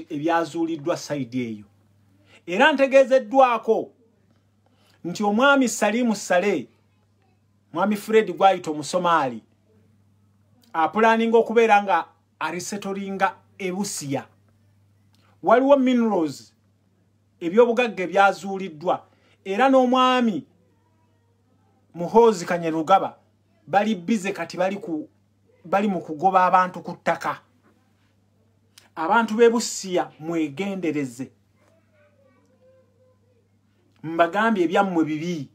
ebyazuuliddwa side eyo era ntegeezeddwako nti omwami Salimu Saleh mwami Fred Gwaito Musomali apulaninga okubeera nga arisetolinga e Busia waliwo minerals ebyobugagge byazuuliddwa era n'omwami Muhoozi Kanyerugaba bali bize kati bali mu kugoba abantu ku ttaka abantu b'e Busia mwegendereze mbagambye ebyammwe bibi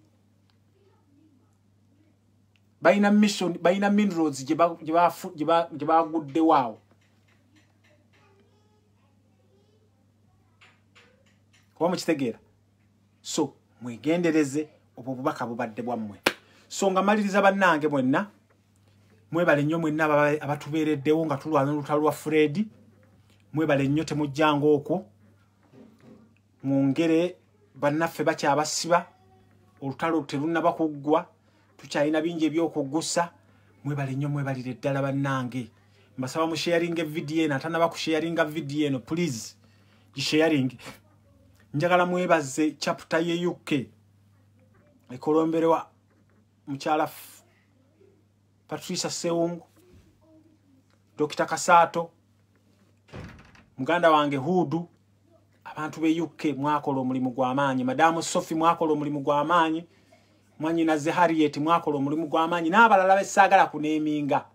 baina mission baina minerals gye bagudde waawo kwa mukitegeera so mwegendereze obwo bubaka bubadde bwammwe so nga maliriza bannange mwenna mwebale nnyo mwenna abatubeereddewo nga tulwana olutalo lwa Fred mwebale nnyo temujjanga okwo mwongere bannaffe bakyabasiba olutalo terunnaba kuggwa tukyalina bingi ebyokuggusa mwebale nnyo mwebalire ddala bannange mbasaba mu sharing video eno atanaba ku sharing video eno please gisharing njagala mwebaze chapter ye UK ekolomberewa mukyala Patricia Seungu Dr. Kasato muganda wange Hudu abantu be UK mwakola omulimu gw'amaanyi Madamu Sophie mwakola omulimu gw'amaanyi mwanyina Harriet mwakola omulimu gw'amaanyi n'abalala bessaagala kuneeminga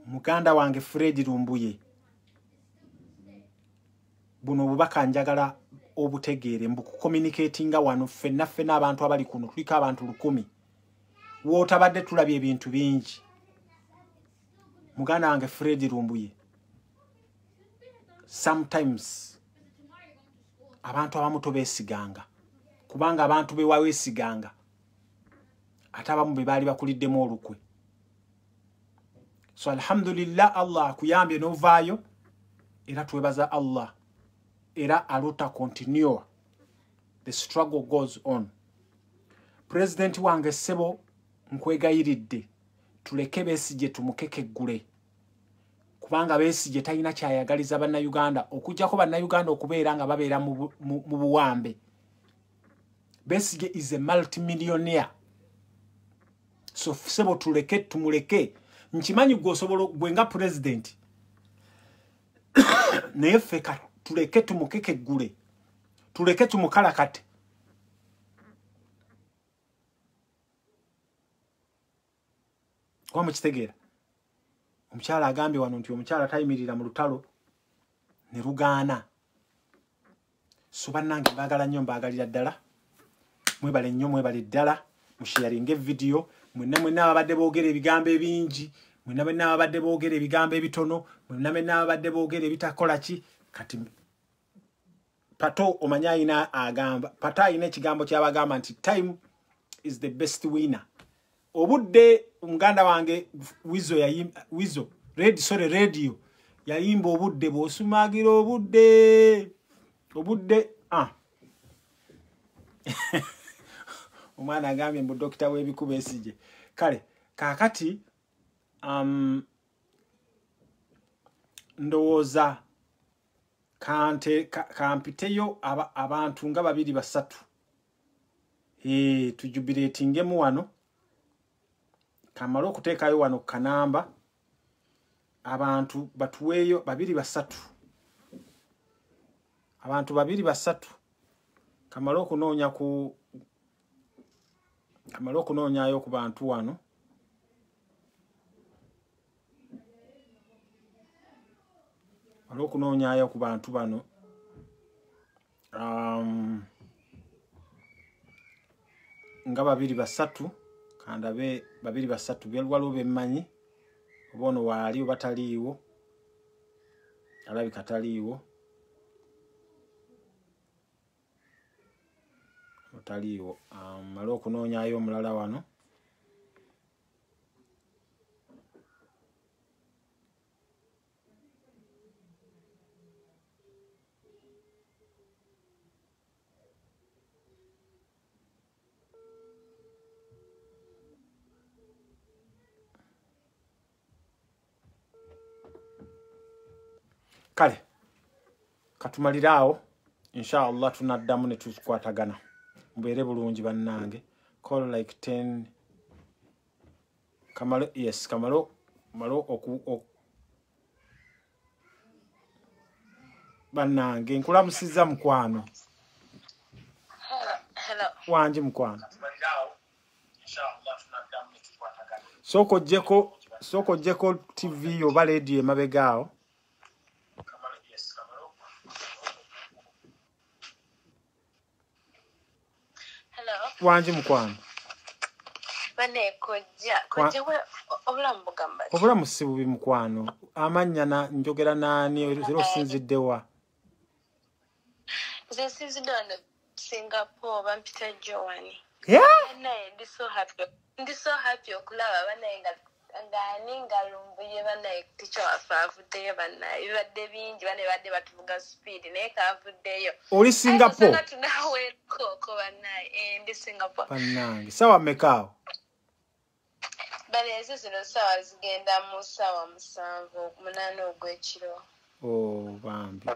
muganda wange Fred Lumbuye buno bubaka njagala obutegeere mbuku communicatinga wano ffenna abantu abali kuno tuliko abantu 100 wootabadde tulabye ebintu bingi muganda wange Fred Lumbuye sometimes abantu abamu tobeesiganga kubanga abantu be waweesiganga ate abamu be baali bakuliddemu olukwe so alhamdulillah Allah akuyambye n'ovaayo era twebaza Allah era aluta continue the struggle goes on president wange Sebo nkwegayiridde tuleke Besigye tumukekeggule kubanga Besigye talina kyayagaliza bannayuganda okujjako bannayuganda okubeera nga babeera mu buwambe Besigye is a multimillionaire so Sebo tuleke tumuleke nkimanyi gwosobola gwenga president naye feka tuleke tumukekeggule tuleke tumukalakate kwa mukitegeera omukyala agambye wano nti omukyala tayimirira mu lutalo ne lugaana so bannange baagala nnyo mbaagalira ddala mwebale nnyo mwebale ddala musharinge video mwenna ababadde boogera ebigambo ebingi mwenna ababadde boogera ebigambo ebitono mwenna ababadde boogera ebitakola ki kati Pato omanyayina agamba Pata ayina ekigambo kyabagamba nti time is the best winner obudde omuganda wange Wizo radio yayimba obudde bw'osumagira obudde omwana agambye mbu dokita w'ebikuba Besigye kale kakati ndowooza kampiteyo abantu nga 2 3 tujubileetingemu wano kamala okuteekayo wano kanamba abantu batuweeyo 2-3 abantu 2-3 kamala okunoonyayo ku bantu wano okunoonyayo ku bantu bano nga 2-3 kandabe 2-3 byalwalo bemmanyi oba ono waali oba taliiwo alabika taliiwo otaliiwo mala okunoonyayo omulala wano kale katumaliraawo inshallah tunaddamu ne tukwatagana mubeere bulungi bannange call like 10 kamalo yes kamalo bannange nkulamusiza mukwano hello wanji mukwano soko jeko TV oba radio emabegaawo wanji mukwano bane koja we obulamu bugamba obulamu si bubi mukwano amannya na njogera nani osinziddewa nze sinziddewa Singapore bampita Joani naye ndi so happy okulaba banaye nga lumbuye banaye ticho afavuddeyo banaye bibadde bingi banaye badde batuvuga speed naye kavuddeyo oli Singapore tunawe koko banaye ndi Singapore bannange sawa mekaawo bale ezo zino sawa zigenda mu sawa 7-8 ogw'ekiro bambi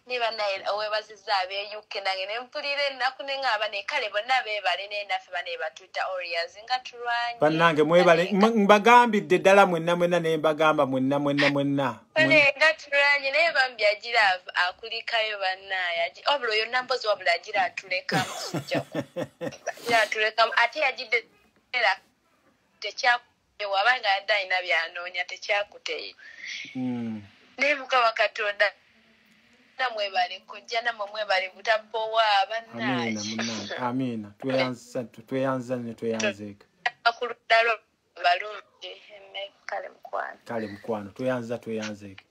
niba naye webaziza ab'eUK nange ne mpulira ennaku neŋŋaba ne kale bonna beebale n'enaffe bane batuta Warriors nga tulwanye bannange mwebale mbagambidde ddala mwenna ne mbagamba mwenna nga tulwanye naye bambi agira akulikayo bannaye obula oyo nambozi wabula agira atulekamu ate yagiddera tekyakuteyo wabanga yadde alina byanoonya tekyakuteyo naye Mukama Katonda mwebale kujja namwe mwebale butapowa banaye amina tweyanzeeko akuludalo balungi kale mukwano tweyanzeeko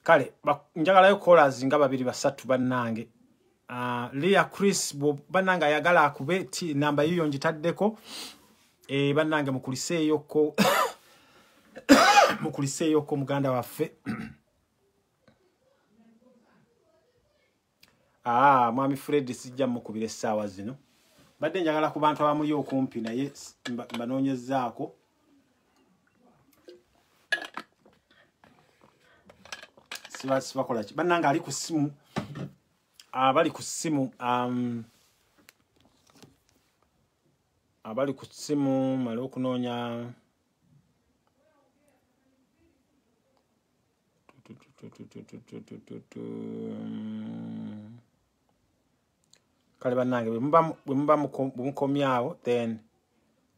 kale njagalayo callers nga 2-3 bannange Leah Chris bannange ayagala akube namba yiyo njitaddeko bannange mukuliseeyoko mukuliseeyoko muganda waffe mwami Fred sijja mukubira essaawa zino badde njagala ku bantu abamuli okumpi naye mbanoonyezaako sibakola ki bannange ali ku ssimu abali ku ssimu mala okunoonya kale bannange bwe muba mukomyawo then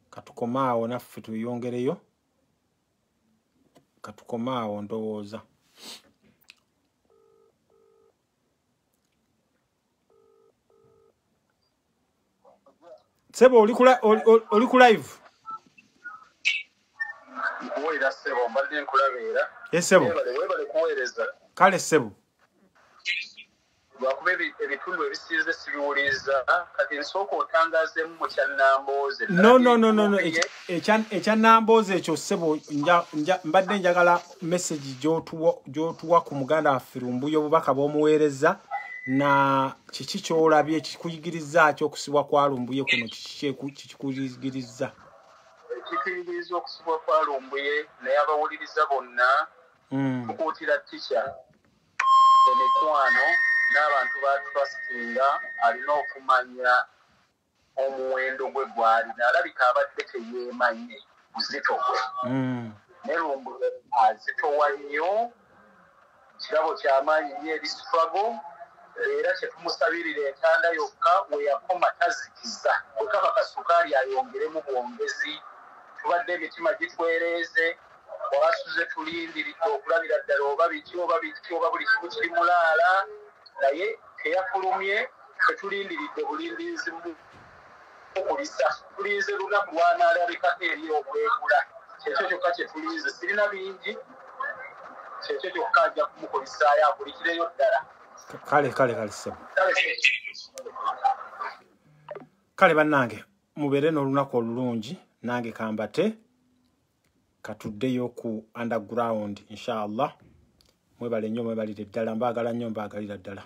katukomaawo naffe tuyongereyo katukomaawo ndowooza Sebo oli ku live kuweera Sebo mbadde nkulabeera Sebo webale kuweereza kale Sebo lwakuba ebitundu ebisiize sibiwuliriza kati nsooka otangaazemu mu kyannambooze no ekyannambooze ekyo Sebo mbadde njagala message gy'otuwa ku muganda waffe Lumbuye obubaka bw'omuweereza na kiki kyolabye ekikuyigiriza okusibwa kwa Lumbuye kuno kikikuyigiriza ekikuyigiriza okusibwa kwa Lumbuye naye abawuliriza bonna tukuutira tica emikwano n'abantu batrustinga alina okumanya omuwendo gwe gwalina alabika abadde teyeemanye Buzito gwe ne Lumbu azitowa nnyo kirabo ky'amaanyi nnyo eri struggle era kyetumusabirira entanda yokka we yakoma tazikiza bwe kaba kasukaali ayongeremu bwongezi tubadde emitima gitwereeze wasuze tulindiridde okulabira ddala oba biki oba buli kimu kiri mulaala naye teyafulumye tetulindiridde bulindizi mukulisa tulinze lunaku lwanaalabikako eri okwegula kyekyo kyokka kyetulinze sirina bingi kyekyo kyokka ajja kumukulisaayo akulikireyo ddala kale sebo kale bannange mubeere n'olunaku olulungi nange kambate katuddeyo ku underground inshallah mwebale nnyo mwebalire ddala mbaagala nnyo mbaagalira ddala